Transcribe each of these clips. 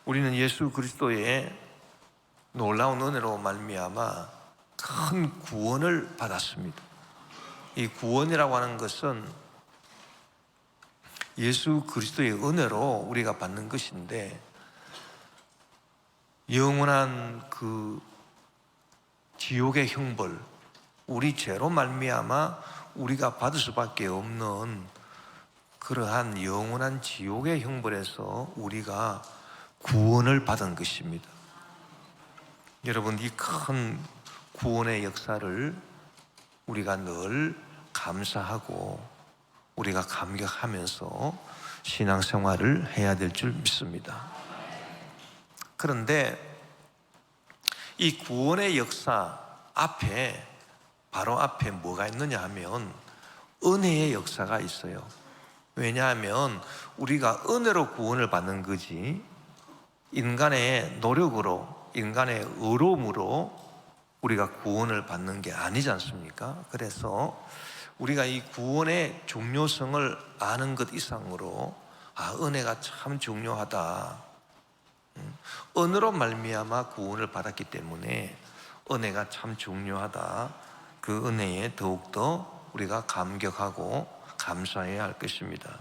우리는 예수 그리스도의 놀라운 은혜로 말미암아 큰 구원을 받았습니다. 이 구원이라고 하는 것은 예수 그리스도의 은혜로 우리가 받는 것인데, 영원한 그 지옥의 형벌, 우리 죄로 말미암아 우리가 받을 수밖에 없는 그러한 영원한 지옥의 형벌에서 우리가 구원을 받은 것입니다. 여러분, 이 큰 구원의 역사를 우리가 늘 감사하고 우리가 감격하면서 신앙생활을 해야 될 줄 믿습니다. 그런데 이 구원의 역사 앞에, 바로 앞에 뭐가 있느냐 하면 은혜의 역사가 있어요. 왜냐하면 우리가 은혜로 구원을 받는 거지 인간의 노력으로, 인간의 의로움으로 우리가 구원을 받는 게 아니지 않습니까? 그래서 우리가 이 구원의 중요성을 아는 것 이상으로 은혜가 참 중요하다, 은혜로 말미암아 구원을 받았기 때문에 은혜가 참 중요하다, 그 은혜에 더욱더 우리가 감격하고 감사해야 할 것입니다.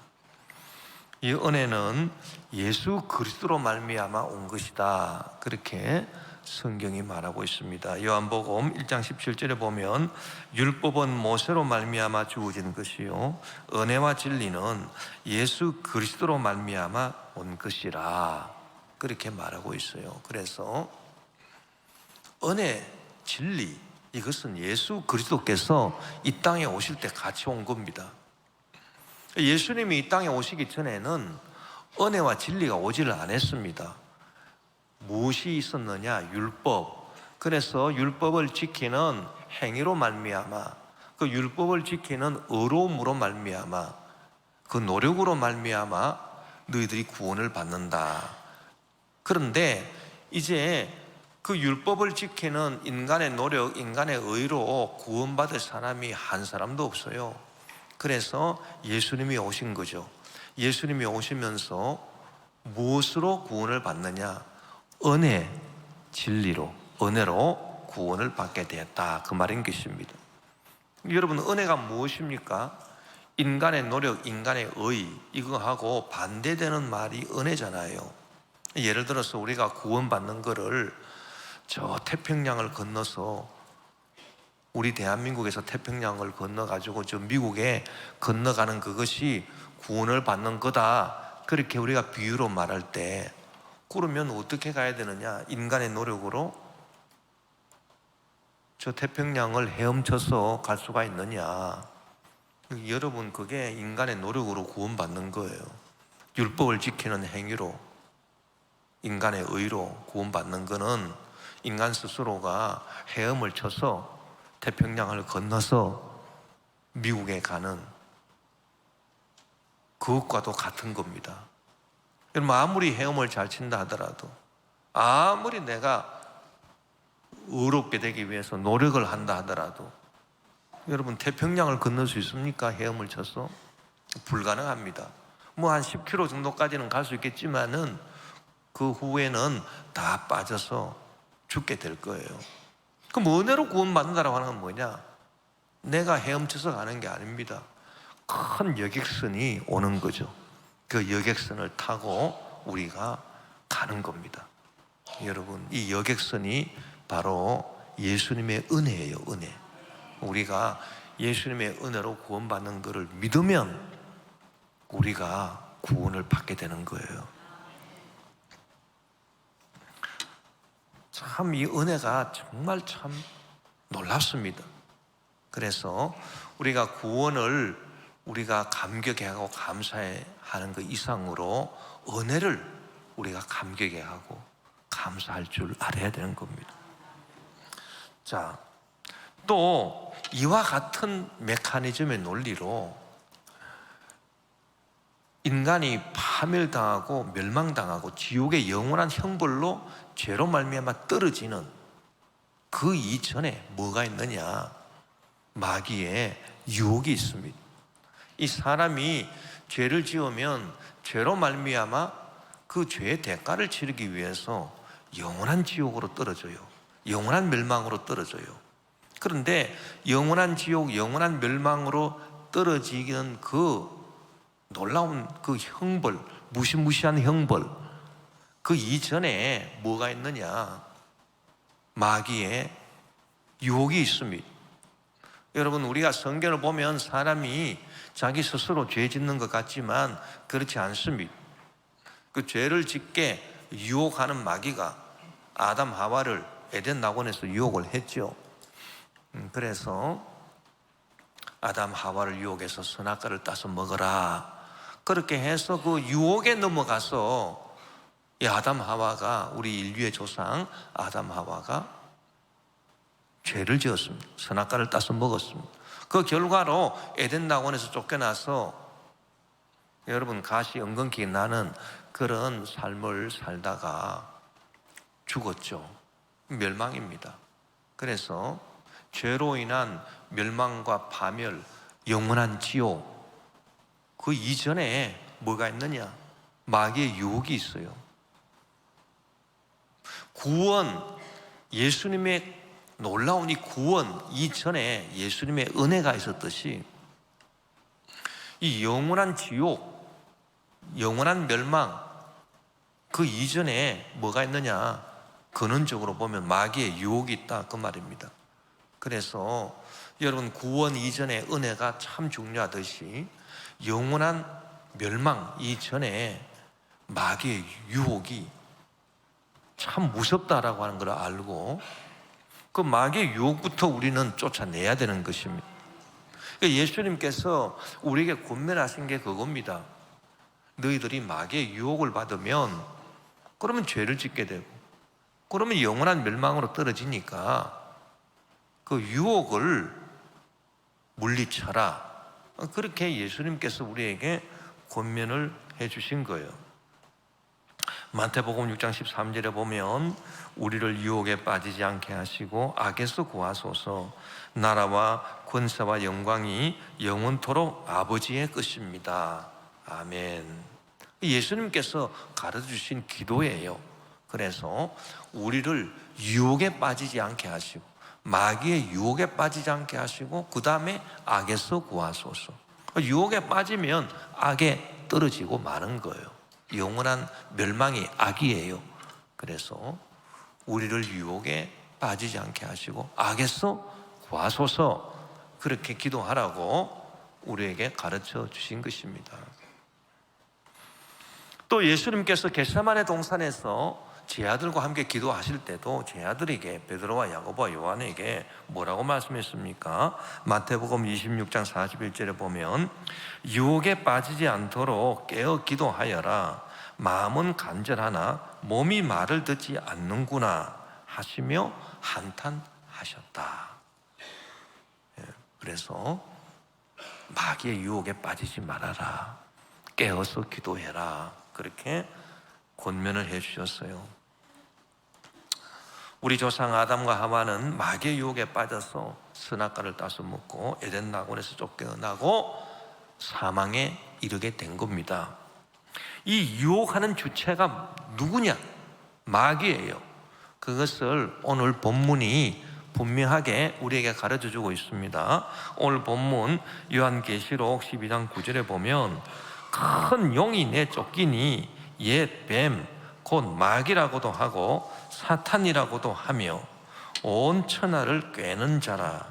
이 은혜는 예수 그리스도로 말미암아 온 것이다, 그렇게 성경이 말하고 있습니다. 요한복음 1장 17절에 보면 율법은 모세로 말미암아 주어진 것이요 은혜와 진리는 예수 그리스도로 말미암아 온 것이라, 그렇게 말하고 있어요. 그래서 은혜, 진리, 이것은 예수 그리스도께서 이 땅에 오실 때 같이 온 겁니다. 예수님이 이 땅에 오시기 전에는 은혜와 진리가 오지를 않았습니다. 무엇이 있었느냐? 율법. 그래서 율법을 지키는 행위로 말미암아, 그 율법을 지키는 의로움으로 말미암아, 그 노력으로 말미암아 너희들이 구원을 받는다. 그런데 이제 그 율법을 지키는 인간의 노력, 인간의 의로 구원받을 사람이 한 사람도 없어요. 그래서 예수님이 오신 거죠. 예수님이 오시면서 무엇으로 구원을 받느냐? 은혜, 진리로, 은혜로 구원을 받게 되었다, 그 말인 것입니다. 여러분, 은혜가 무엇입니까? 인간의 노력, 인간의 의, 이거하고 반대되는 말이 은혜잖아요. 예를 들어서 우리가 구원받는 거를 저 태평양을 건너서, 우리 대한민국에서 태평양을 건너가지고 저 미국에 건너가는 그것이 구원을 받는 거다, 그렇게 우리가 비유로 말할 때, 그러면 어떻게 가야 되느냐? 인간의 노력으로 저 태평양을 헤엄쳐서 갈 수가 있느냐? 여러분, 그게 인간의 노력으로 구원받는 거예요. 율법을 지키는 행위로, 인간의 의로 구원받는 거는 인간 스스로가 헤엄을 쳐서 태평양을 건너서 미국에 가는 그것과도 같은 겁니다. 여러분, 아무리 헤엄을 잘 친다 하더라도, 아무리 내가 의롭게 되기 위해서 노력을 한다 하더라도, 여러분, 태평양을 건널 수 있습니까? 헤엄을 쳐서? 불가능합니다. 뭐 한 10km 정도까지는 갈 수 있겠지만은 그 후에는 다 빠져서 죽게 될 거예요. 그럼 은혜로 구원받는다라고 하는 건 뭐냐? 내가 헤엄쳐서 가는 게 아닙니다. 큰 여객선이 오는 거죠. 그 여객선을 타고 우리가 가는 겁니다. 여러분, 이 여객선이 바로 예수님의 은혜예요. 은혜. 우리가 예수님의 은혜로 구원받는 것을 믿으면 우리가 구원을 받게 되는 거예요. 참 이 은혜가 정말 참 놀랍습니다. 그래서 우리가 구원을 우리가 감격해하고 감사하는 것 이상으로 은혜를 우리가 감격해하고 감사할 줄 알아야 되는 겁니다. 자, 또 이와 같은 메커니즘의 논리로 인간이 파멸당하고 멸망당하고 지옥의 영원한 형벌로 죄로 말미암아 떨어지는 그 이전에 뭐가 있느냐? 마귀의 유혹이 있습니다. 이 사람이 죄를 지으면 죄로 말미암아 그 죄의 대가를 치르기 위해서 영원한 지옥으로 떨어져요. 영원한 멸망으로 떨어져요. 그런데 영원한 지옥, 영원한 멸망으로 떨어지는 그 놀라운 그 형벌, 무시무시한 형벌, 그 이전에 뭐가 있느냐? 마귀의 유혹이 있습니다. 여러분, 우리가 성경을 보면 사람이 자기 스스로 죄 짓는 것 같지만 그렇지 않습니다. 그 죄를 짓게 유혹하는 마귀가 아담 하와를 에덴 낙원에서 유혹을 했죠. 그래서 아담 하와를 유혹해서 선악과를 따서 먹어라, 그렇게 해서 그 유혹에 넘어가서 이 아담 하와가, 우리 인류의 조상 아담 하와가 죄를 지었습니다. 선악과를 따서 먹었습니다. 그 결과로 에덴 낙원에서 쫓겨나서 여러분 가시 엉겅퀴 나는 그런 삶을 살다가 죽었죠. 멸망입니다. 그래서 죄로 인한 멸망과 파멸, 영원한 지옥, 그 이전에 뭐가 있느냐? 마귀의 유혹이 있어요. 구원, 예수님의 놀라운 이 구원 이전에 예수님의 은혜가 있었듯이 이 영원한 지옥, 영원한 멸망, 그 이전에 뭐가 있느냐? 근원적으로 보면 마귀의 유혹이 있다, 그 말입니다. 그래서 여러분, 구원 이전의 은혜가 참 중요하듯이 영원한 멸망 이전에 마귀의 유혹이 참 무섭다라고 하는 걸 알고 그 마귀의 유혹부터 우리는 쫓아내야 되는 것입니다. 예수님께서 우리에게 권면하신 게 그겁니다. 너희들이 마귀의 유혹을 받으면 그러면 죄를 짓게 되고 그러면 영원한 멸망으로 떨어지니까 그 유혹을 물리쳐라, 그렇게 예수님께서 우리에게 권면을 해주신 거예요. 마태복음 6장 13절에 보면 우리를 유혹에 빠지지 않게 하시고 악에서 구하소서, 나라와 권세와 영광이 영원토록 아버지의 것입니다. 아멘. 예수님께서 가르쳐주신 기도예요. 그래서 우리를 유혹에 빠지지 않게 하시고 마귀의 유혹에 빠지지 않게 하시고 그 다음에 악에서 구하소서. 유혹에 빠지면 악에 떨어지고 마는 거예요. 영원한 멸망이 악이에요. 그래서 우리를 유혹에 빠지지 않게 하시고 악에서 구하소서, 그렇게 기도하라고 우리에게 가르쳐 주신 것입니다. 또 예수님께서 겟세마네 동산에서 제 아들과 함께 기도하실 때도 제 아들에게, 베드로와 야고보와 요한에게 뭐라고 말씀했습니까? 마태복음 26장 41절에 보면 유혹에 빠지지 않도록 깨어 기도하여라, 마음은 간절하나 몸이 말을 듣지 않는구나 하시며 한탄하셨다. 그래서 마귀의 유혹에 빠지지 말아라, 깨어서 기도해라, 그렇게 권면을 해 주셨어요. 우리 조상 아담과 하와는 마귀의 유혹에 빠져서 선악과를 따서 먹고 에덴 낙원에서 쫓겨나고 사망에 이르게 된 겁니다. 이 유혹하는 주체가 누구냐? 마귀예요. 그것을 오늘 본문이 분명하게 우리에게 가르쳐주고 있습니다. 오늘 본문 요한계시록 12장 9절에 보면 큰 용이 내쫓기니 옛 뱀 곧 마귀라고도 하고 사탄이라고도 하며 온 천하를 꿰는 자라.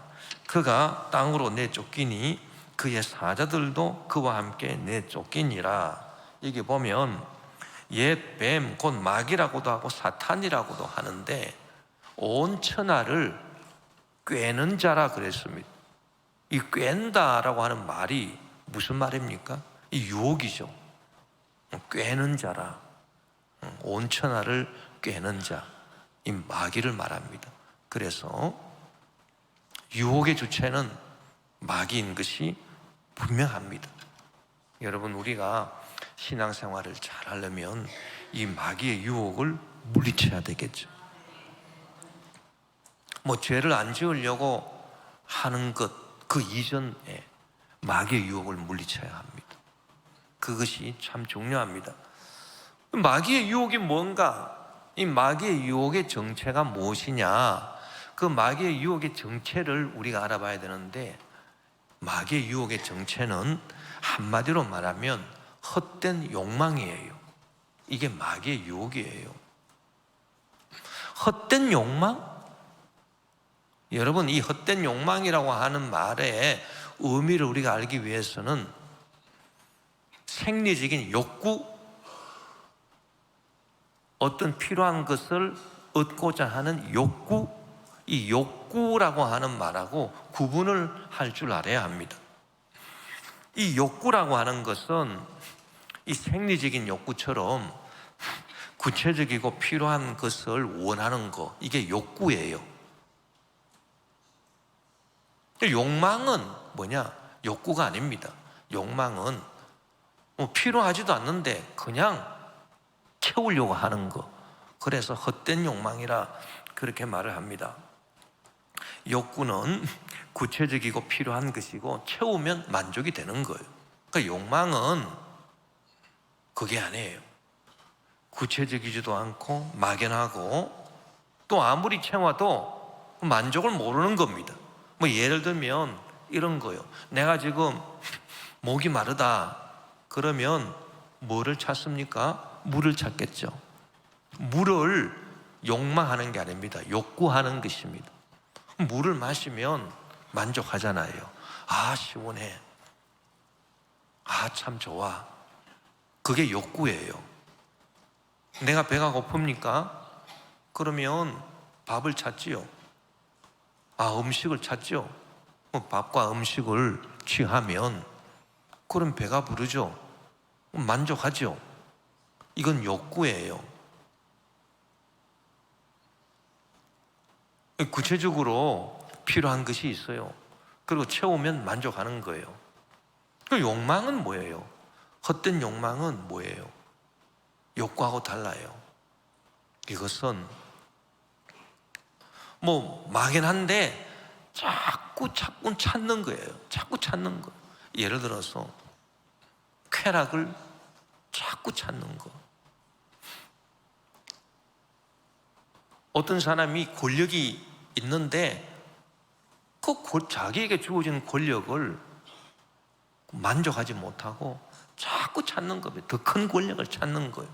그가 땅으로 내쫓기니 그의 사자들도 그와 함께 내쫓기니라. 여기 보면 옛 뱀 곧 마귀라고도 하고 사탄이라고도 하는데 온 천하를 꿰는 자라 그랬습니다. 이 꿰는다라고 하는 말이 무슨 말입니까? 이 유혹이죠. 꿰는 자라, 온 천하를 꿰는 자, 이 마귀를 말합니다. 그래서 유혹의 주체는 마귀인 것이 분명합니다. 여러분, 우리가 신앙생활을 잘 하려면 이 마귀의 유혹을 물리쳐야 되겠죠. 죄를 안 지으려고 하는 것, 그 이전에 마귀의 유혹을 물리쳐야 합니다. 그것이 참 중요합니다. 마귀의 유혹이 뭔가? 이 마귀의 유혹의 정체가 무엇이냐? 그 마귀의 유혹의 정체를 우리가 알아봐야 되는데, 마귀의 유혹의 정체는 한마디로 말하면 헛된 욕망이에요. 이게 마귀의 유혹이에요. 헛된 욕망? 여러분, 이 헛된 욕망이라고 하는 말의 의미를 우리가 알기 위해서는 생리적인 욕구, 어떤 필요한 것을 얻고자 하는 욕구, 이 욕구라고 하는 말하고 구분을 할 줄 알아야 합니다. 이 욕구라고 하는 것은 이 생리적인 욕구처럼 구체적이고 필요한 것을 원하는 것, 이게 욕구예요. 욕망은 뭐냐? 욕구가 아닙니다. 욕망은 필요하지도 않는데 그냥 채우려고 하는 거. 그래서 헛된 욕망이라 그렇게 말을 합니다. 욕구는 구체적이고 필요한 것이고 채우면 만족이 되는 거예요. 그러니까 욕망은 그게 아니에요. 구체적이지도 않고 막연하고 또 아무리 채워도 만족을 모르는 겁니다. 뭐 예를 들면 이런 거요. 내가 지금 목이 마르다 그러면 뭐를 찾습니까? 물을 찾겠죠. 물을 욕망하는 게 아닙니다. 욕구하는 것입니다. 물을 마시면 만족하잖아요. 아, 시원해. 아, 참 좋아. 그게 욕구예요. 내가 배가 고픕니까? 그러면 밥을 찾지요. 아, 음식을 찾죠. 밥과 음식을 취하면 그럼 배가 부르죠. 만족하죠. 이건 욕구예요. 구체적으로 필요한 것이 있어요. 그리고 채우면 만족하는 거예요. 그 욕망은 뭐예요? 헛된 욕망은 뭐예요? 욕구하고 달라요. 이것은 뭐 막연한데 자꾸 찾는 거예요. 자꾸 찾는 거. 예를 들어서 쾌락을 자꾸 찾는 거. 어떤 사람이 권력이 있는데 자기에게 주어진 권력을 만족하지 못하고 자꾸 찾는 거예요. 더 큰 권력을 찾는 거예요.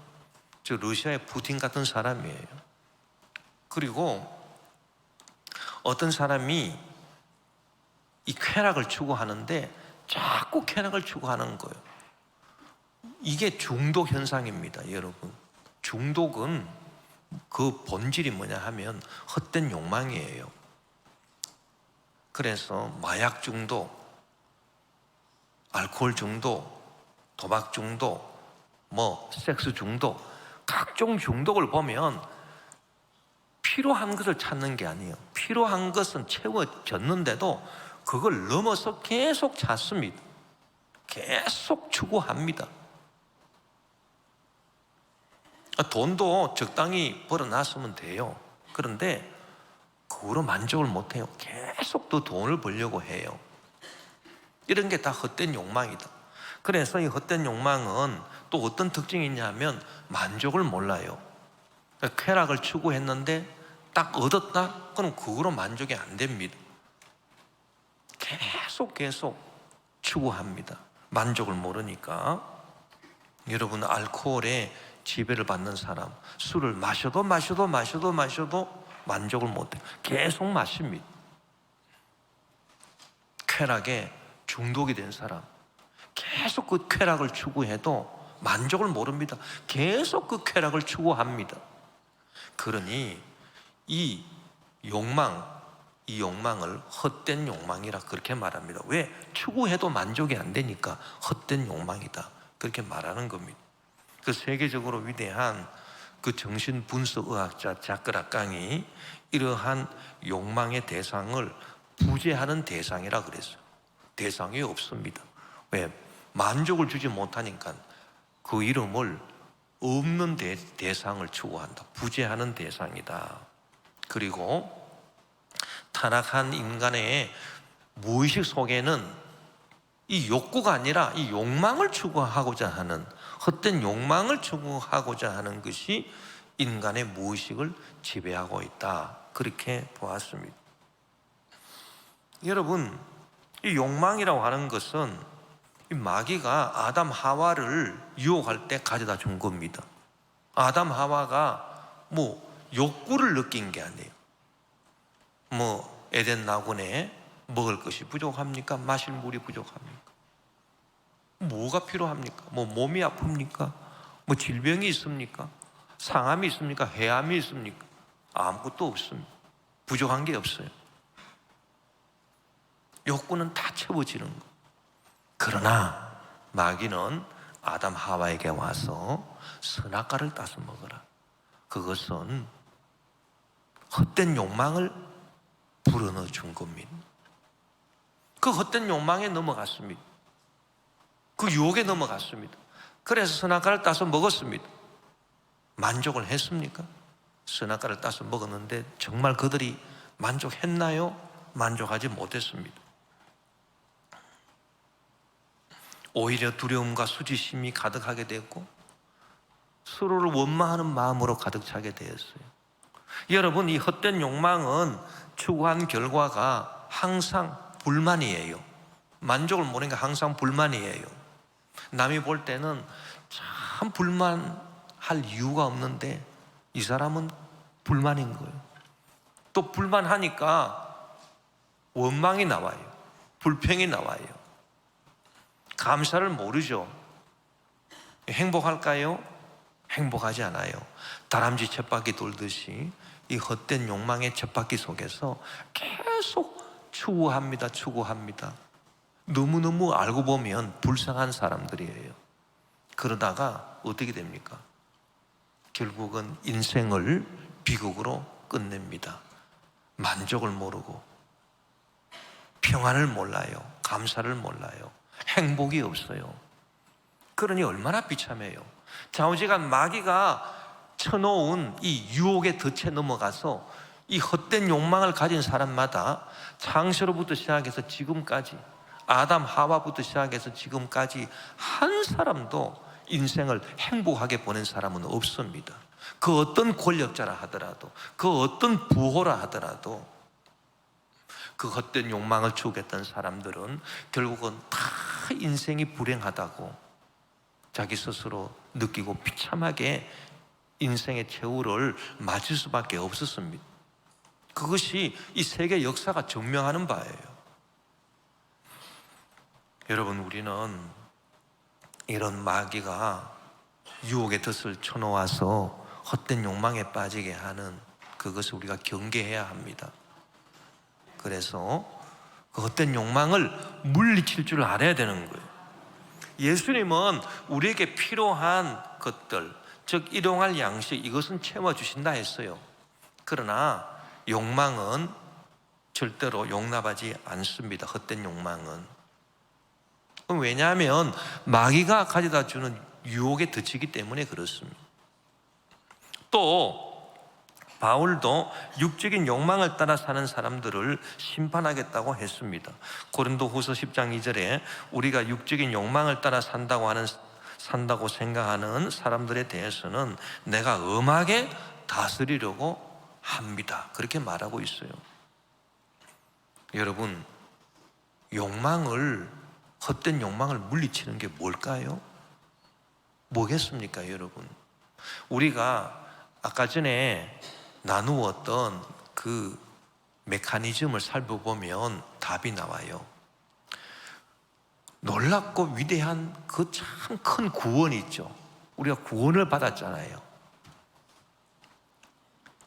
저 러시아의 푸틴 같은 사람이에요. 그리고 어떤 사람이 이 쾌락을 추구하는데 자꾸 쾌락을 추구하는 거예요. 이게 중독 현상입니다, 여러분. 중독은 그 본질이 뭐냐 하면 헛된 욕망이에요. 그래서 마약 중독, 알코올 중독, 도박 중독, 섹스 중독, 각종 중독을 보면 필요한 것을 찾는 게 아니에요. 필요한 것은 채워졌는데도 그걸 넘어서 계속 찾습니다. 계속 추구합니다. 돈도 적당히 벌어놨으면 돼요. 그런데 그거로 만족을 못해요. 계속 더 돈을 벌려고 해요. 이런 게 다 헛된 욕망이다. 그래서 이 헛된 욕망은 또 어떤 특징이 있냐면 만족을 몰라요. 쾌락을 추구했는데 딱 얻었다? 그럼 그거로 만족이 안 됩니다. 계속 추구합니다. 만족을 모르니까. 여러분, 알코올에 지배를 받는 사람, 술을 마셔도 만족을 못해요. 계속 마십니다. 쾌락에 중독이 된 사람, 계속 그 쾌락을 추구해도 만족을 모릅니다. 계속 그 쾌락을 추구합니다. 그러니 이 욕망을 헛된 욕망이라 그렇게 말합니다. 왜? 추구해도 만족이 안 되니까 헛된 욕망이다, 그렇게 말하는 겁니다. 그 세계적으로 위대한 그 정신분석의학자 자크 라깡이 이러한 욕망의 대상을 부재하는 대상이라 그랬어요. 대상이 없습니다. 왜? 만족을 주지 못하니까 그 이름을 없는 대상을 추구한다. 부재하는 대상이다. 그리고 타락한 인간의 무의식 속에는 이 욕구가 아니라 이 욕망을 추구하고자 하는 헛된 욕망을 추구하고자 하는 것이 인간의 무의식을 지배하고 있다, 그렇게 보았습니다. 여러분, 이 욕망이라고 하는 것은 이 마귀가 아담 하와를 유혹할 때 가져다 준 겁니다. 아담 하와가 욕구를 느낀 게 아니에요. 에덴 나군에 먹을 것이 부족합니까? 마실 물이 부족합니까? 뭐가 필요합니까? 몸이 아픕니까? 질병이 있습니까? 상함이 있습니까? 해함이 있습니까? 아무것도 없습니다. 부족한 게 없어요. 욕구는 다 채워지는 거. 그러나 마귀는 아담 하와에게 와서 선악과를 따서 먹어라. 그것은 헛된 욕망을 불어넣어 준 겁니다. 그 헛된 욕망에 넘어갔습니다. 그 유혹에 넘어갔습니다. 그래서 선악과를 따서 먹었습니다. 만족을 했습니까? 선악과를 따서 먹었는데 정말 그들이 만족했나요? 만족하지 못했습니다. 오히려 두려움과 수치심이 가득하게 됐고 서로를 원망하는 마음으로 가득 차게 되었어요. 여러분, 이 헛된 욕망은 추구한 결과가 항상 불만이에요. 만족을 모르니까 항상 불만이에요. 남이 볼 때는 참 불만할 이유가 없는데 이 사람은 불만인 거예요. 또 불만하니까 원망이 나와요. 불평이 나와요. 감사를 모르죠. 행복할까요? 행복하지 않아요. 다람쥐 쳇바퀴 돌듯이 이 헛된 욕망의 쳇바퀴 속에서 계속 추구합니다. 너무너무 알고 보면 불쌍한 사람들이에요. 그러다가 어떻게 됩니까? 결국은 인생을 비극으로 끝냅니다. 만족을 모르고 평안을 몰라요. 감사를 몰라요. 행복이 없어요. 그러니 얼마나 비참해요. 좌우지간 마귀가 쳐놓은 이 유혹의 덫에 넘어가서 이 헛된 욕망을 가진 사람마다 창세로부터 시작해서 지금까지, 아담 하와부터 시작해서 지금까지 한 사람도 인생을 행복하게 보낸 사람은 없습니다. 그 어떤 권력자라 하더라도, 그 어떤 부호라 하더라도 그 헛된 욕망을 추구했던 사람들은 결국은 다 인생이 불행하다고 자기 스스로 느끼고 비참하게 인생의 최후를 맞을 수밖에 없었습니다. 그것이 이 세계 역사가 증명하는 바예요. 여러분, 우리는 이런 마귀가 유혹의 덫을 쳐놓아서 헛된 욕망에 빠지게 하는 그것을 우리가 경계해야 합니다. 그래서 그 헛된 욕망을 물리칠 줄 알아야 되는 거예요. 예수님은 우리에게 필요한 것들, 즉 일용할 양식, 이것은 채워주신다 했어요. 그러나 욕망은 절대로 용납하지 않습니다. 헛된 욕망은. 왜냐하면 마귀가 가져다 주는 유혹에 덫이기 때문에 그렇습니다. 또 바울도 육적인 욕망을 따라 사는 사람들을 심판하겠다고 했습니다. 고린도후서 10장 2절에 우리가 육적인 욕망을 따라 산다고 생각하는 사람들에 대해서는 내가 엄하게 다스리려고 합니다, 그렇게 말하고 있어요. 여러분, 헛된 욕망을 물리치는 게 뭘까요? 뭐겠습니까, 여러분? 우리가 아까 전에 나누었던 그 메커니즘을 살펴보면 답이 나와요. 놀랍고 위대한 그 참 큰 구원이 있죠. 우리가 구원을 받았잖아요.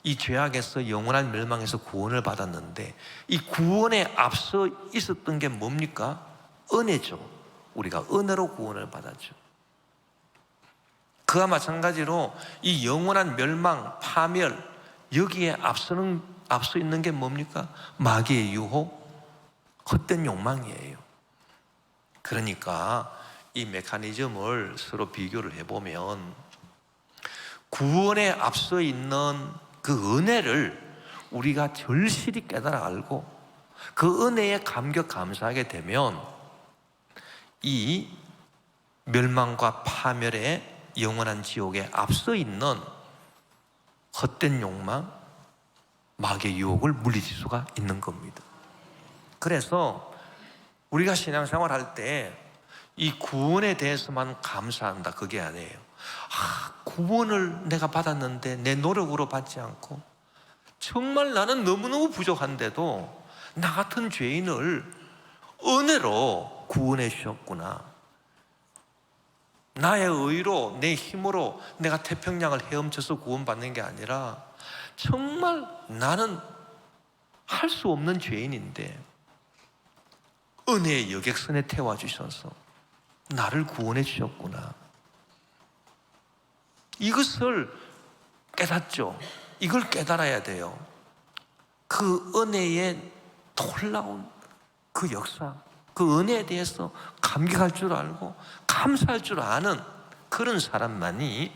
이 죄악에서 영원한 멸망에서 구원을 받았는데 이 구원에 앞서 있었던 게 뭡니까? 은혜죠. 우리가 은혜로 구원을 받았죠. 그와 마찬가지로 이 영원한 멸망, 파멸, 여기에 앞서 있는 게 뭡니까? 마귀의 유혹, 헛된 욕망이에요. 그러니까 이 메커니즘을 서로 비교를 해보면 구원에 앞서 있는 그 은혜를 우리가 절실히 깨달아 알고 그 은혜에 감격 감사하게 되면 이 멸망과 파멸의 영원한 지옥에 앞서 있는 헛된 욕망, 마귀의 유혹을 물리칠 수가 있는 겁니다. 그래서 우리가 신앙생활 할 때 이 구원에 대해서만 감사한다, 그게 아니에요. 구원을 내가 받았는데 내 노력으로 받지 않고 정말 나는 너무너무 부족한데도 나 같은 죄인을 은혜로 구원해 주셨구나. 나의 의로, 내 힘으로 내가 태평양을 헤엄쳐서 구원받는 게 아니라 정말 나는 할 수 없는 죄인인데 은혜의 여객선에 태워주셔서 나를 구원해 주셨구나. 이것을 깨닫죠. 이걸 깨달아야 돼요. 그 은혜의 놀라운 그 역사, 그 은혜에 대해서 감격할 줄 알고 감사할 줄 아는 그런 사람만이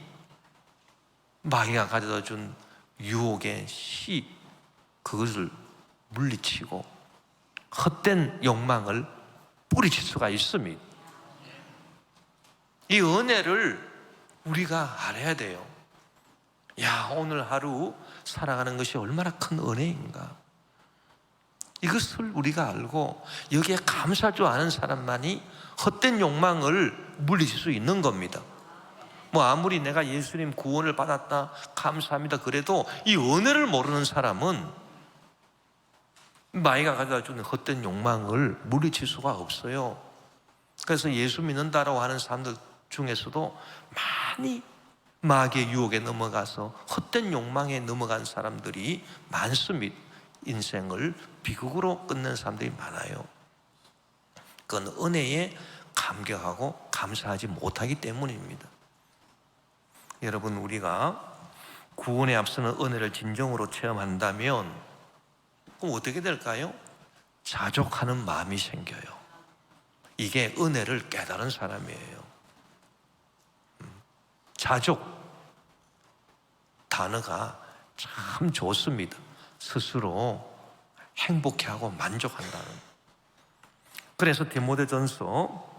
마귀가 가져다 준 유혹의 그것을 물리치고 헛된 욕망을 뿌리칠 수가 있습니다. 이 은혜를 우리가 알아야 돼요. 오늘 하루 살아가는 것이 얼마나 큰 은혜인가. 이것을 우리가 알고 여기에 감사할 줄 아는 사람만이 헛된 욕망을 물리칠 수 있는 겁니다. 아무리 내가 예수님 구원을 받았다, 감사합니다 그래도 이 은혜를 모르는 사람은 마귀가 가져다 주는 헛된 욕망을 물리칠 수가 없어요. 그래서 예수 믿는다라고 하는 사람들 중에서도 많이 마귀의 유혹에 넘어가서 헛된 욕망에 넘어간 사람들이 많습니다. 인생을 비극으로 끝낸 사람들이 많아요. 그건 은혜에 감격하고 감사하지 못하기 때문입니다. 여러분, 우리가 구원에 앞서는 은혜를 진정으로 체험한다면 그럼 어떻게 될까요? 자족하는 마음이 생겨요. 이게 은혜를 깨달은 사람이에요. 자족, 단어가 참 좋습니다. 스스로 행복해하고 만족한다는. 그래서 디모데전서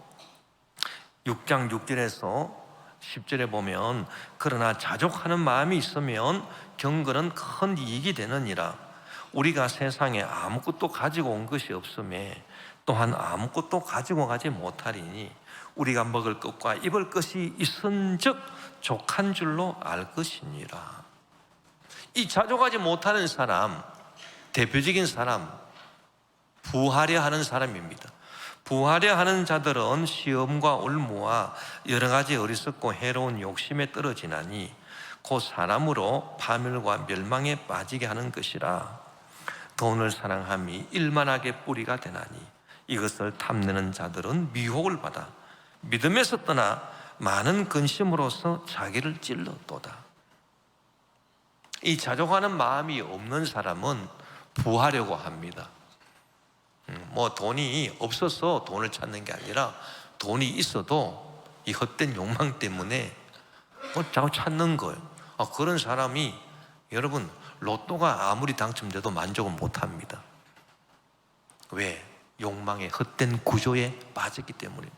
6장 6절에서 10절에 보면 그러나 자족하는 마음이 있으면 경건은 큰 이익이 되느니라. 우리가 세상에 아무것도 가지고 온 것이 없음에 또한 아무것도 가지고 가지 못하리니 우리가 먹을 것과 입을 것이 있은즉 족한 줄로 알 것이니라. 이 자족하지 못하는 사람, 대표적인 사람, 부하려 하는 사람입니다. 부하려 하는 자들은 시험과 올무와 여러 가지 어리석고 해로운 욕심에 떨어지나니 곧 사람으로 파멸과 멸망에 빠지게 하는 것이라. 돈을 사랑함이 일만하게 뿌리가 되나니 이것을 탐내는 자들은 미혹을 받아 믿음에서 떠나 많은 근심으로써 자기를 찔렀도다. 이 자족하는 마음이 없는 사람은 부하려고 합니다. 돈이 없어서 돈을 찾는 게 아니라 돈이 있어도 이 헛된 욕망 때문에 자꾸 찾는 거예요. 그런 사람이 여러분 로또가 아무리 당첨돼도 만족은 못합니다. 왜? 욕망의 헛된 구조에 빠졌기 때문입니다.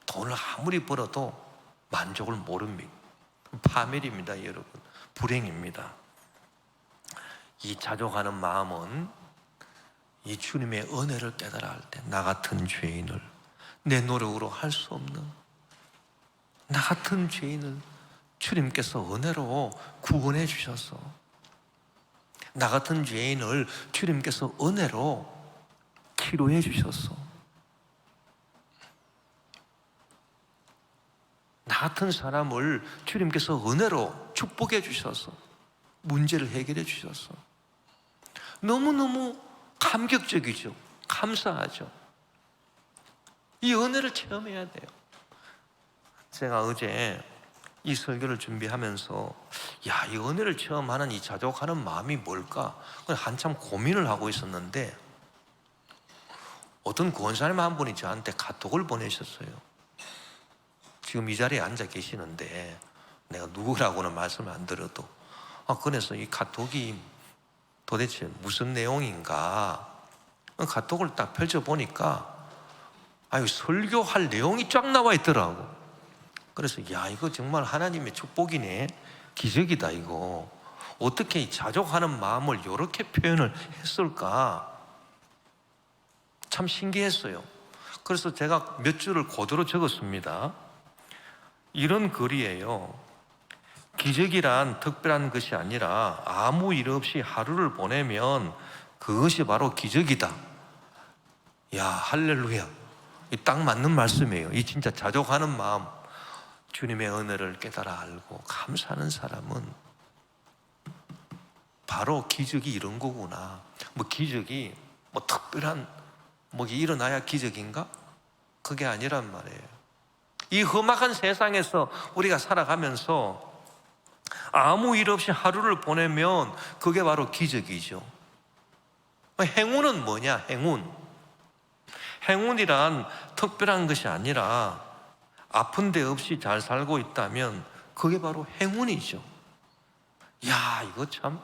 돈을 아무리 벌어도 만족을 모릅니다. 파멸입니다, 여러분. 불행입니다. 이 자족하는 마음은 이 주님의 은혜를 깨달아 할 때 나 같은 죄인을 내 노력으로 할 수 없는 나 같은 죄인을 주님께서 은혜로 구원해 주셔서 나 같은 죄인을 주님께서 은혜로 치료해 주셔서 나 같은 사람을 주님께서 은혜로 축복해 주셔서 문제를 해결해 주셔서 너무너무 감격적이죠. 감사하죠. 이 은혜를 체험해야 돼요. 제가 어제 이 설교를 준비하면서 이 은혜를 체험하는 이 자족하는 마음이 뭘까? 한참 고민을 하고 있었는데 어떤 권사님 한 분이 저한테 카톡을 보내셨어요. 지금 이 자리에 앉아 계시는데 내가 누구라고는 말씀을 안 드려도 그래서 이 카톡이 도대체 무슨 내용인가 카톡을 딱 펼쳐보니까 설교할 내용이 쫙 나와 있더라고. 그래서 야, 이거 정말 하나님의 축복이네, 기적이다. 이거 어떻게 이 자족하는 마음을 이렇게 표현을 했을까? 참 신기했어요. 그래서 제가 몇 줄을 그대로 적었습니다. 이런 글이에요. 기적이란 특별한 것이 아니라 아무 일 없이 하루를 보내면 그것이 바로 기적이다. 야, 할렐루야. 이 딱 맞는 말씀이에요. 이 진짜 자족하는 마음, 주님의 은혜를 깨달아 알고 감사하는 사람은 바로 기적이 이런 거구나. 뭐 기적이 뭐 특별한 뭐 일어나야 기적인가? 그게 아니란 말이에요. 이 험악한 세상에서 우리가 살아가면서 아무 일 없이 하루를 보내면 그게 바로 기적이죠. 행운은 뭐냐? 행운이란 특별한 것이 아니라 아픈 데 없이 잘 살고 있다면 그게 바로 행운이죠. 야, 이거 참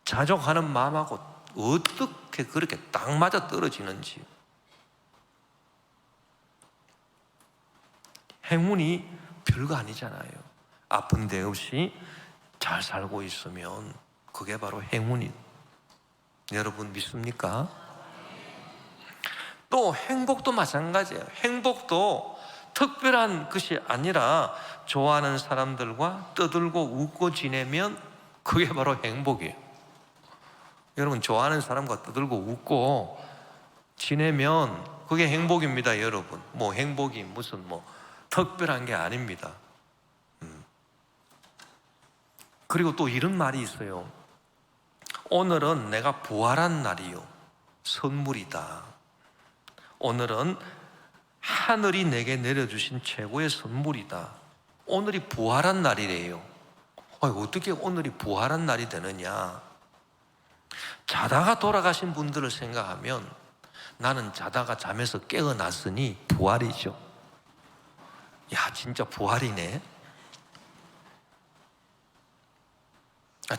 자족하는 마음하고 어떻게 그렇게 딱 맞아 떨어지는지. 행운이 별거 아니잖아요. 아픈 데 없이 잘 살고 있으면 그게 바로 행운이. 여러분 믿습니까? 또 행복도 마찬가지예요. 행복도 특별한 것이 아니라 좋아하는 사람들과 떠들고 웃고 지내면 그게 바로 행복이에요. 여러분, 좋아하는 사람과 떠들고 웃고 지내면 그게 행복입니다. 여러분, 뭐 행복이 무슨 뭐 특별한 게 아닙니다. 그리고 또 이런 말이 있어요. 오늘은 내가 부활한 날이요, 선물이다. 오늘은 하늘이 내게 내려주신 최고의 선물이다. 오늘이 부활한 날이래요. 어떻게 오늘이 부활한 날이 되느냐? 자다가 돌아가신 분들을 생각하면 나는 자다가 잠에서 깨어났으니 부활이죠. 야, 진짜 부활이네.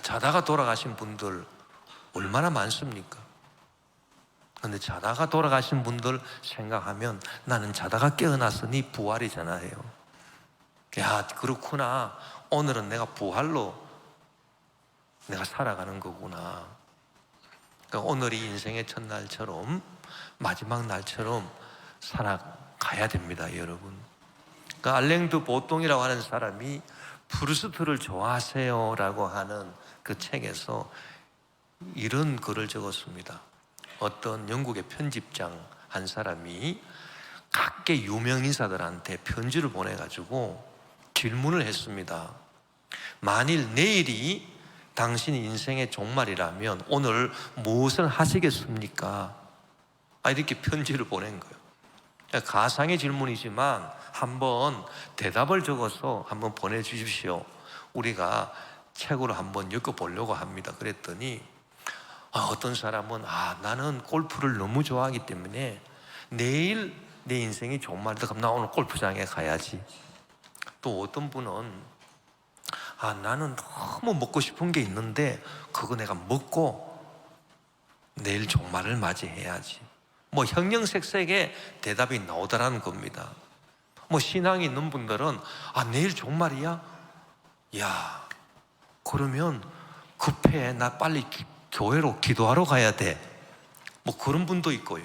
자다가 돌아가신 분들 얼마나 많습니까? 근데 자다가 돌아가신 분들 생각하면 나는 자다가 깨어났으니 부활이잖아요. 야, 그렇구나. 오늘은 내가 부활로 내가 살아가는 거구나. 그러니까 오늘이 인생의 첫날처럼 마지막 날처럼 살아가야 됩니다, 여러분. 그러니까 알랭드 보통이라고 하는 사람이 프루스트를 좋아하세요 라고 하는 그 책에서 이런 글을 적었습니다. 어떤 영국의 편집장 한 사람이 각계 유명 인사들한테 편지를 보내가지고 질문을 했습니다. 만일 내일이 당신 인생의 종말이라면 오늘 무엇을 하시겠습니까? 이렇게 편지를 보낸 거예요. 가상의 질문이지만 한번 대답을 적어서 한번 보내주십시오. 우리가 책으로 한번 엮어보려고 합니다. 그랬더니 어떤 사람은 나는 골프를 너무 좋아하기 때문에 내일 내 인생이 종말이다. 그럼 나 오늘 골프장에 가야지. 또 어떤 분은 나는 너무 먹고 싶은 게 있는데 그거 내가 먹고 내일 종말을 맞이해야지. 뭐 형형색색의 대답이 나오더라는 겁니다. 뭐 신앙이 있는 분들은 내일 종말이야? 야, 그러면 급해. 나 빨리 교회로 기도하러 가야 돼. 뭐 그런 분도 있고요.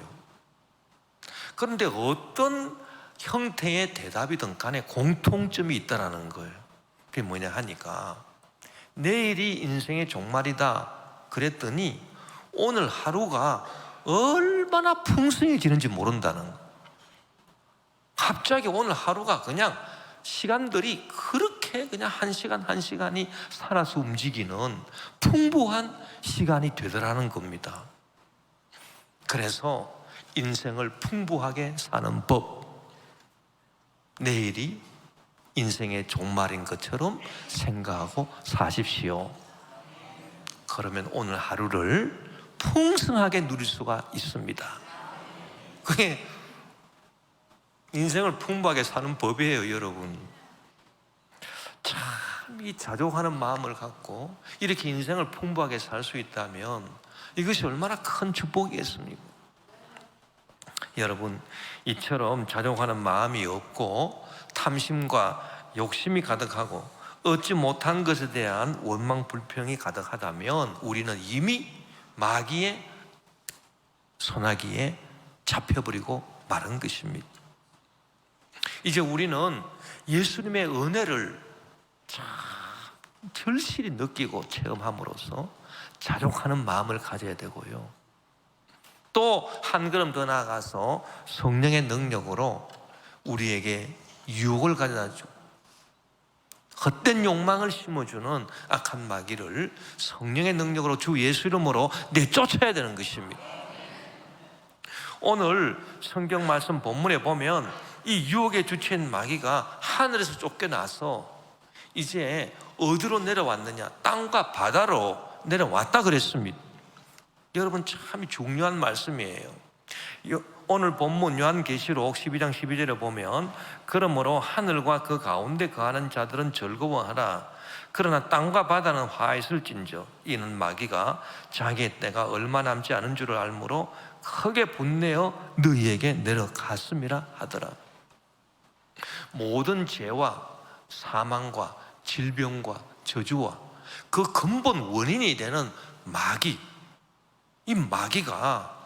그런데 어떤 형태의 대답이든 간에 공통점이 있다라는 거예요. 그게 뭐냐 하니까 내일이 인생의 종말이다 그랬더니 오늘 하루가 얼마나 풍성해지는지 모른다는 거예요. 갑자기 오늘 하루가 그냥 시간들이 그렇게 그냥 한 시간 한 시간이 살아서 움직이는 풍부한 시간이 되더라는 겁니다. 그래서 인생을 풍부하게 사는 법, 내일이 인생의 종말인 것처럼 생각하고 사십시오. 그러면 오늘 하루를 풍성하게 누릴 수가 있습니다. 그게 인생을 풍부하게 사는 법이에요, 여러분. 참 이 자족하는 마음을 갖고 이렇게 인생을 풍부하게 살 수 있다면 이것이 얼마나 큰 축복이겠습니까? 여러분, 이처럼 자족하는 마음이 없고 탐심과 욕심이 가득하고 얻지 못한 것에 대한 원망 불평이 가득하다면 우리는 이미 마귀의 소나기에 잡혀버리고 마른 것입니다. 이제 우리는 예수님의 은혜를 절실히 느끼고 체험함으로써 자족하는 마음을 가져야 되고요, 또 한 걸음 더 나아가서 성령의 능력으로 우리에게 유혹을 가져다주고 헛된 욕망을 심어주는 악한 마귀를 성령의 능력으로 주 예수 이름으로 내쫓아야 되는 것입니다. 오늘 성경 말씀 본문에 보면 이 유혹의 주체인 마귀가 하늘에서 쫓겨나서 이제 어디로 내려왔느냐? 땅과 바다로 내려왔다 그랬습니다. 여러분, 참 중요한 말씀이에요. 오늘 본문 요한계시록 12장 12절에 보면 그러므로 하늘과 그 가운데 거하는 자들은 즐거워하라. 그러나 땅과 바다는 화했을진저 이는 마귀가 자기의 때가 얼마 남지 않은 줄을 알므로 크게 분내어 너희에게 내려갔음이라 하더라. 모든 죄와 사망과 질병과 저주와 그 근본 원인이 되는 마귀, 이 마귀가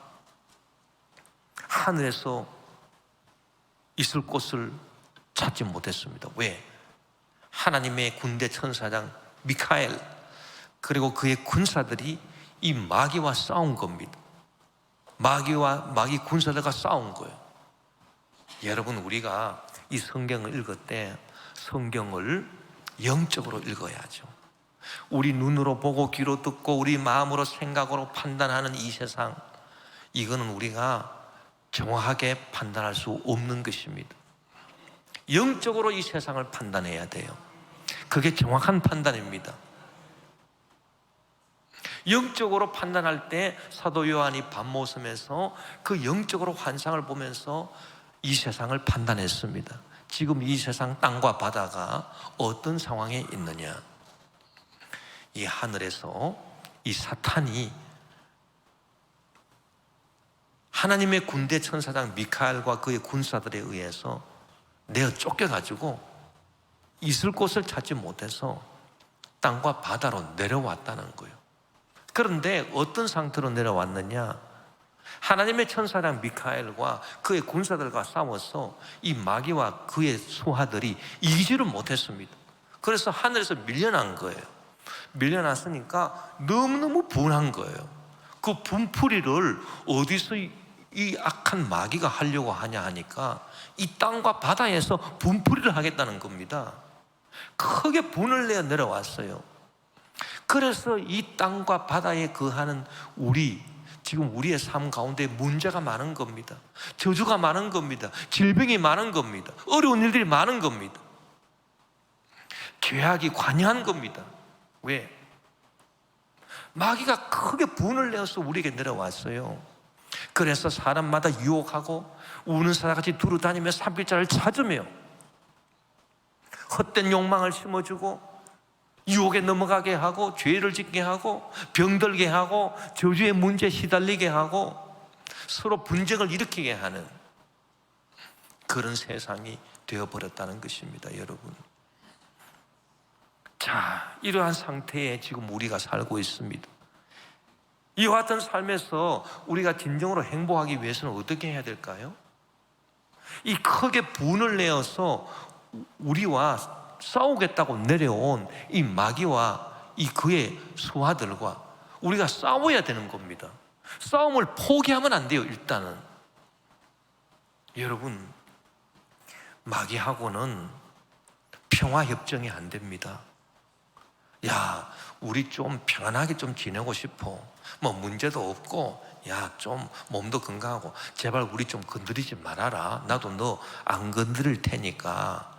하늘에서 있을 곳을 찾지 못했습니다. 왜? 하나님의 군대 천사장 미카엘 그리고 그의 군사들이 이 마귀와 싸운 겁니다. 마귀 군사들과 싸운 거예요. 여러분, 우리가 이 성경을 읽을 때 성경을 영적으로 읽어야죠. 우리 눈으로 보고 귀로 듣고 우리 마음으로 생각으로 판단하는 이 세상, 이거는 우리가 정확하게 판단할 수 없는 것입니다. 영적으로 이 세상을 판단해야 돼요. 그게 정확한 판단입니다. 영적으로 판단할 때 사도 요한이 밤모섬에서 그 영적으로 환상을 보면서 이 세상을 판단했습니다. 지금 이 세상 땅과 바다가 어떤 상황에 있느냐? 이 하늘에서 이 사탄이 하나님의 군대 천사장 미카엘과 그의 군사들에 의해서 내어 쫓겨가지고 있을 곳을 찾지 못해서 땅과 바다로 내려왔다는 거예요. 그런데 어떤 상태로 내려왔느냐? 하나님의 천사장 미카엘과 그의 군사들과 싸워서 이 마귀와 그의 소하들이 이기지를 못했습니다. 그래서 하늘에서 밀려난 거예요. 밀려났으니까 너무너무 분한 거예요. 그 분풀이를 어디서 이 악한 마귀가 하려고 하냐 하니까 이 땅과 바다에서 분풀이를 하겠다는 겁니다. 크게 분을 내어 내려왔어요. 그래서 이 땅과 바다에 거하는 지금 우리의 삶 가운데 문제가 많은 겁니다. 저주가 많은 겁니다. 질병이 많은 겁니다. 어려운 일들이 많은 겁니다. 죄악이 관여한 겁니다. 왜? 마귀가 크게 분을 내어서 우리에게 내려왔어요. 그래서 사람마다 유혹하고 우는 사람같이 두루다니며 산길자를 찾으며 헛된 욕망을 심어주고 유혹에 넘어가게 하고 죄를 짓게 하고 병들게 하고 저주의 문제에 시달리게 하고 서로 분쟁을 일으키게 하는 그런 세상이 되어버렸다는 것입니다. 여러분, 자, 이러한 상태에 지금 우리가 살고 있습니다. 이와 같은 삶에서 우리가 진정으로 행복하기 위해서는 어떻게 해야 될까요? 이 크게 분을 내어서 우리와 싸우겠다고 내려온 이 마귀와 이 그의 수하들과 우리가 싸워야 되는 겁니다. 싸움을 포기하면 안 돼요. 일단은 여러분, 마귀하고는 평화협정이 안 됩니다. 야, 우리 좀 평안하게 좀 지내고 싶어. 뭐 문제도 없고, 야, 좀 몸도 건강하고, 제발 우리 좀 건드리지 말아라. 나도 너 안 건드릴 테니까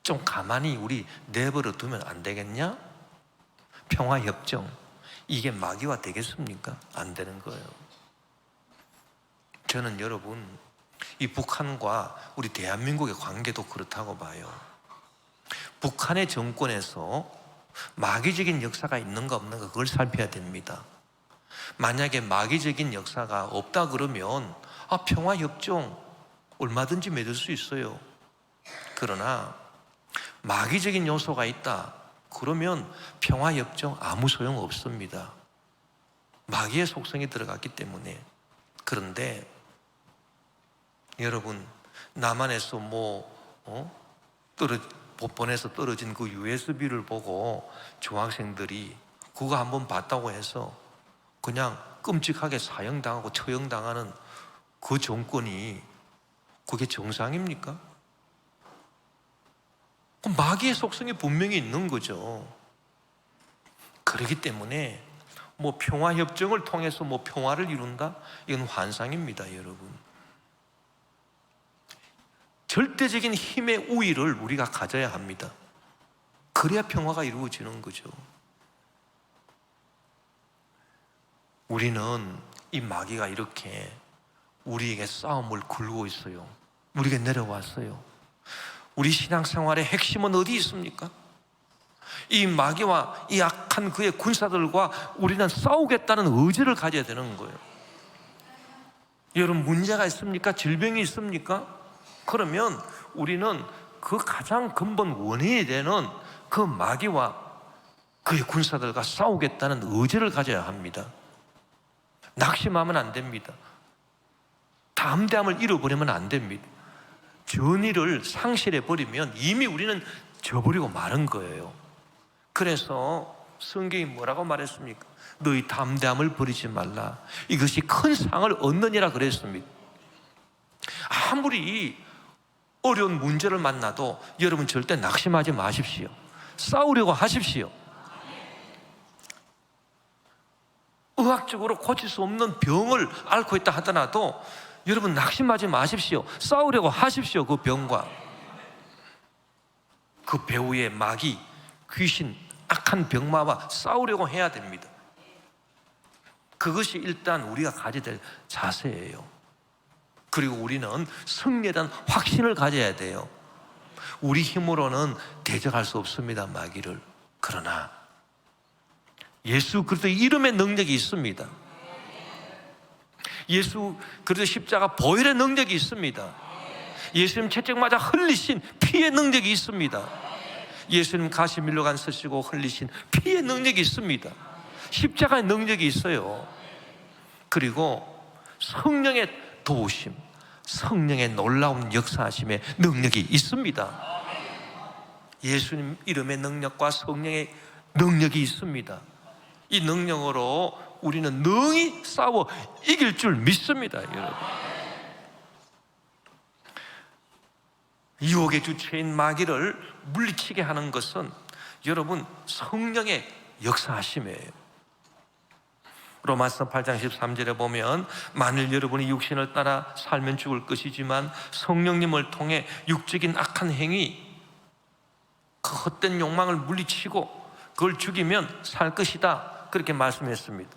좀 가만히 우리 내버려 두면 안 되겠냐? 평화협정, 이게 마귀와 되겠습니까? 안 되는 거예요. 저는 여러분, 이 북한과 우리 대한민국의 관계도 그렇다고 봐요. 북한의 정권에서 마귀적인 역사가 있는가 없는가, 그걸 살펴야 됩니다. 만약에 마귀적인 역사가 없다 그러면 평화협정 얼마든지 맺을 수 있어요. 그러나 마귀적인 요소가 있다 그러면 평화협정 아무 소용 없습니다. 마귀의 속성이 들어갔기 때문에. 그런데 여러분, 남한에서 복번에서 떨어진 그 USB를 보고 중학생들이 그거 한번 봤다고 해서 그냥 끔찍하게 사형당하고 처형당하는 그 정권이 그게 정상입니까? 마귀의 속성이 분명히 있는 거죠. 그렇기 때문에 평화협정을 통해서 평화를 이룬다? 이건 환상입니다, 여러분. 절대적인 힘의 우위를 우리가 가져야 합니다. 그래야 평화가 이루어지는 거죠. 우리는 이 마귀가 이렇게 우리에게 싸움을 걸고 있어요. 우리에게 내려왔어요. 우리 신앙생활의 핵심은 어디 있습니까? 이 마귀와 이 악한 그의 군사들과 우리는 싸우겠다는 의지를 가져야 되는 거예요. 여러분, 문제가 있습니까? 질병이 있습니까? 그러면 우리는 그 가장 근본 원인이 되는 그 마귀와 그의 군사들과 싸우겠다는 의지를 가져야 합니다. 낙심하면 안 됩니다. 담대함을 잃어버리면 안 됩니다. 전의를 상실해버리면 이미 우리는 져버리고 마는 거예요. 그래서 성경이 뭐라고 말했습니까? 너희 담대함을 버리지 말라. 이것이 큰 상을 얻느니라 그랬습니다. 아무리 어려운 문제를 만나도 여러분 절대 낙심하지 마십시오. 싸우려고 하십시오. 의학적으로 고칠 수 없는 병을 앓고 있다 하더라도 여러분 낙심하지 마십시오. 싸우려고 하십시오. 그 병과 그 배후의 마귀, 귀신, 악한 병마와 싸우려고 해야 됩니다. 그것이 일단 우리가 가져야 될 자세예요. 그리고 우리는 승리에 대한 확신을 가져야 돼요. 우리 힘으로는 대적할 수 없습니다, 마귀를. 그러나 예수 그리스도의 이름의 능력이 있습니다. 예수 그리스도 십자가 보혈의 능력이 있습니다. 예수님 채찍 맞아 흘리신 피의 능력이 있습니다. 예수님 가시 밀려간 쓰시고 흘리신 피의 능력이 있습니다. 십자가의 능력이 있어요. 그리고 성령의 도우심, 성령의 놀라운 역사하심의 능력이 있습니다. 예수님 이름의 능력과 성령의 능력이 있습니다. 이 능력으로 우리는 능히 싸워 이길 줄 믿습니다, 여러분. 유혹의 주체인 마귀를 물리치게 하는 것은 여러분 성령의 역사하심이에요. 로마서 8장 13절에 보면 만일 여러분이 육신을 따라 살면 죽을 것이지만 성령님을 통해 육적인 악한 행위, 그 헛된 욕망을 물리치고 그걸 죽이면 살 것이다, 그렇게 말씀했습니다.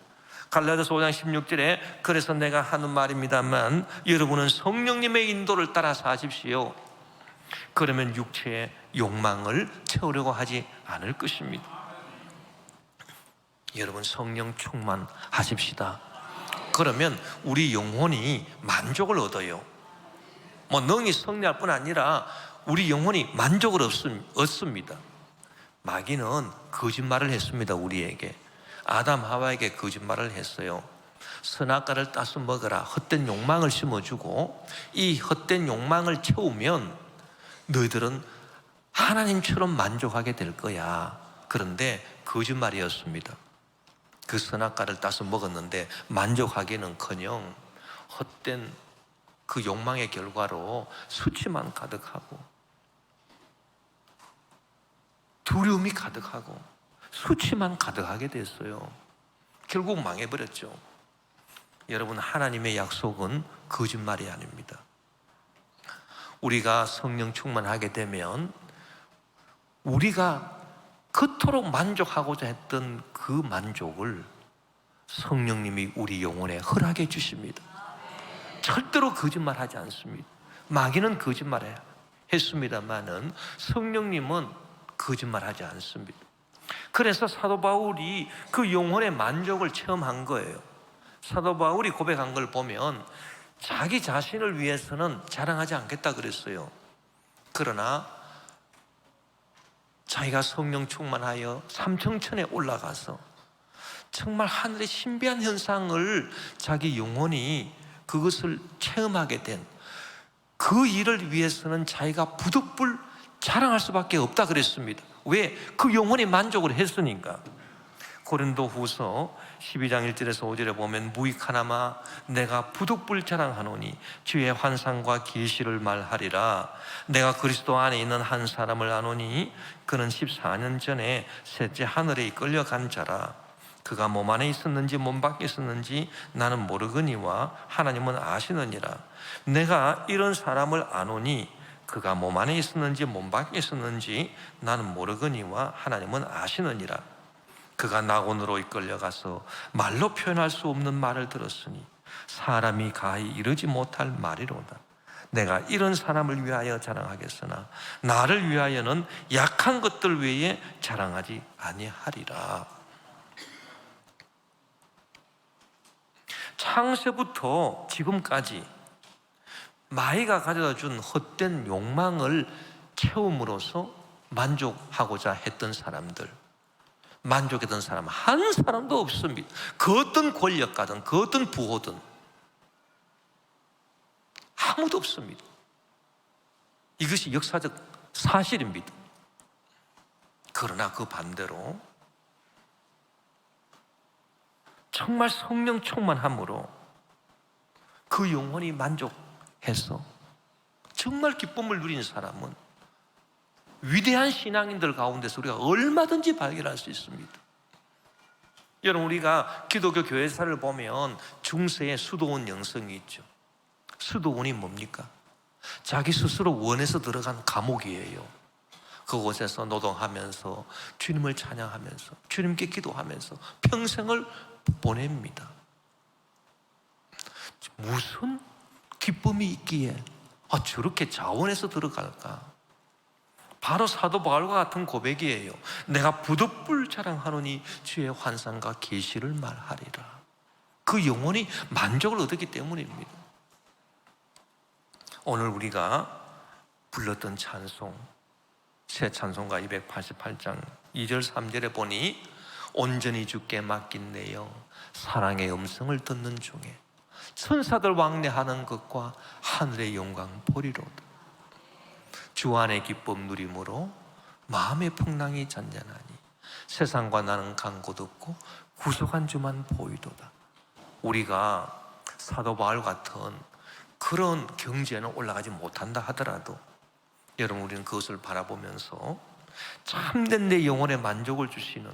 갈라디아서 5장 16절에 그래서 내가 하는 말입니다만 여러분은 성령님의 인도를 따라 사십시오. 그러면 육체의 욕망을 채우려고 하지 않을 것입니다. 여러분 성령 충만하십시다. 그러면 우리 영혼이 만족을 얻어요. 능히 승리할 뿐 아니라 우리 영혼이 만족을 얻습니다. 마귀는 거짓말을 했습니다. 우리에게 아담 하와에게 거짓말을 했어요. 선악과를 따서 먹어라, 헛된 욕망을 심어주고 이 헛된 욕망을 채우면 너희들은 하나님처럼 만족하게 될 거야. 그런데 거짓말이었습니다. 그 선악과를 따서 먹었는데 만족하기는커녕 헛된 그 욕망의 결과로 수치만 가득하고 두려움이 가득하고 수치만 가득하게 됐어요. 결국 망해버렸죠. 여러분, 하나님의 약속은 거짓말이 아닙니다. 우리가 성령 충만하게 되면 우리가 그토록 만족하고자 했던 그 만족을 성령님이 우리 영혼에 허락해 주십니다. 절대로 거짓말하지 않습니다. 마귀는 거짓말해 했습니다만은 성령님은 거짓말하지 않습니다. 그래서 사도 바울이 그 영혼의 만족을 체험한 거예요. 사도 바울이 고백한 걸 보면 자기 자신을 위해서는 자랑하지 않겠다 그랬어요. 그러나 자기가 성령 충만하여 삼청천에 올라가서 정말 하늘의 신비한 현상을 자기 영혼이 그것을 체험하게 된 그 일을 위해서는 자기가 부득불 자랑할 수밖에 없다 그랬습니다. 왜? 그 영혼이 만족을 했으니까. 고린도후서 12장 1절에서 5절에 보면 무익하나마 내가 부득불 자랑하노니 주의 환상과 계시를 말하리라. 내가 그리스도 안에 있는 한 사람을 아노니 그는 14년 전에 셋째 하늘에 이끌려간 자라. 그가 몸 안에 있었는지 몸 밖에 있었는지 나는 모르거니와 하나님은 아시느니라. 내가 이런 사람을 아노니 그가 몸 안에 있었는지 몸 밖에 있었는지 나는 모르거니와 하나님은 아시느니라. 그가 낙원으로 이끌려가서 말로 표현할 수 없는 말을 들었으니 사람이 가히 이르지 못할 말이로다. 내가 이런 사람을 위하여 자랑하겠으나 나를 위하여는 약한 것들 외에 자랑하지 아니하리라. 창세부터 지금까지 마귀가 가져다 준 헛된 욕망을 채움으로써 만족하고자 했던 사람들, 만족했던 사람 한 사람도 없습니다. 그 어떤 권력가든 그 어떤 부호든 아무도 없습니다. 이것이 역사적 사실입니다. 그러나 그 반대로 정말 성령 충만함으로 그 영혼이 만족해서 정말 기쁨을 누린 사람은 위대한 신앙인들 가운데서 우리가 얼마든지 발견할 수 있습니다. 여러분, 우리가 기독교 교회사를 보면 중세에 수도원 영성이 있죠. 수도원이 뭡니까? 자기 스스로 원해서 들어간 감옥이에요. 그곳에서 노동하면서 주님을 찬양하면서 주님께 기도하면서 평생을 보냅니다. 무슨 기쁨이 있기에 저렇게 자원해서 들어갈까? 바로 사도 바울과 같은 고백이에요. 내가 부득불 자랑하노니 주의 환상과 계시를 말하리라. 그 영혼이 만족을 얻었기 때문입니다. 오늘 우리가 불렀던 찬송, 새 찬송가 288장 2절 3절에 보니 온전히 주께 맡긴 내 영 사랑의 음성을 듣는 중에 천사들 왕래하는 것과 하늘의 영광 보리로다. 주 안의 기쁨 누림으로 마음의 풍랑이 잔잔하니 세상과 나는 간곳 없고 구속한 주만 보이도다. 우리가 사도 바울 같은 그런 경지에는 올라가지 못한다 하더라도 여러분, 우리는 그것을 바라보면서 참된 내 영혼의 만족을 주시는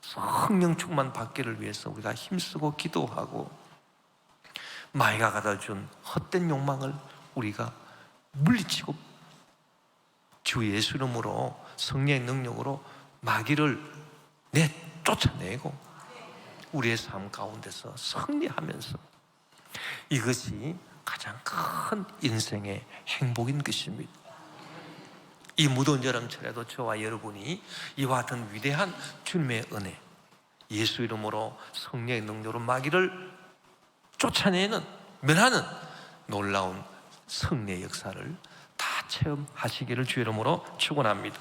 성령 충만 받기를 위해서 우리가 힘쓰고 기도하고 마귀가 가져준 헛된 욕망을 우리가 물리치고 주 예수 이름으로 성령의 능력으로 마귀를 쫓아내고 우리의 삶 가운데서 승리하면서 이것이 가장 큰 인생의 행복인 것입니다. 이 무더운 여름철에도 저와 여러분이 이와 같은 위대한 주님의 은혜, 예수 이름으로 성령의 능력으로 마귀를 쫓아내는, 면하는 놀라운 승리의 역사를 다 체험하시기를 주 이름으로 축원합니다.